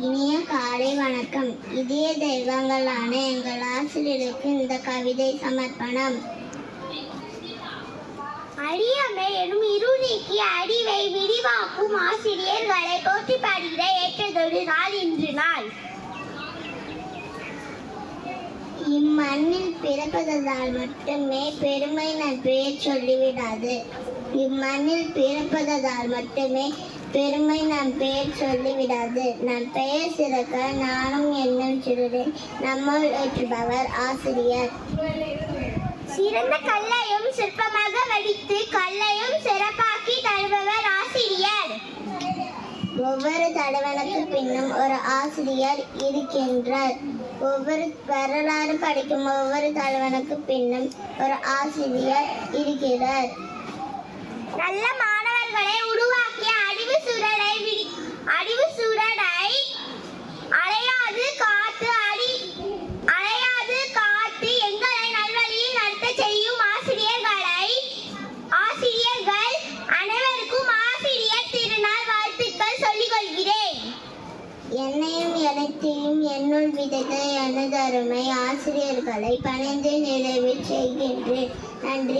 இனிய காலை வணக்கம். இதய தெய்வங்களான எங்கள் ஆசிரியருக்கு இந்த கவிதை சமர்ப்பணம். அறியாமை எனும் இருநீக்கி அறிவை விரிவாக்கும் ஆசிரியர்களை போற்றி பாடுகிற ஏற்றதொரு நாள் இன்று நாள். இம்மண்ணில் பிறப்பதால் மட்டுமே பெருமை நம் பெயர் சொல்லிவிடாது. இம்மண்ணில் பிறப்பதால் மட்டுமே பெருமை நம் பெயர் சொல்லிவிடாது. நம் பெயர் சிறக்க நானும் என்னும் சிறுதை நம்முள் ஏற்றுபவர் ஆசிரியர். சிறந்த கல்லையும் சிற்பமாக வடித்து கல்லையும் சிறப்பாக்கி தருபவர் ஆசிரியர். ஒவ்வொரு தடவனுக்கு பின்னும் ஒரு ஆசிரியர் இருக்கின்றார். ஒவ்வொரு வரலாறு படிக்கும் ஒவ்வொரு தலைவனுக்கு பின்னும் ஒரு ஆசிரியர் இருக்கிறார். நல்ல மாணவர்களை உருவாக்கிய அறிவு சுடரை அலையாது காத்து எங்களை நல்வழியில் நடத்த செய்யும் ஆசிரியர்கள் அனைவருக்கும் ஆசிரியர் திருநாள் வாழ்த்துக்கள் சொல்லிக் கொள்கிறேன். என்னையும் எனத்தையும் என்னுள் விதைத்த எனது அருமை ஆசிரியர்களை பணிந்து நிறைவு செய்கின்றேன். நன்றி.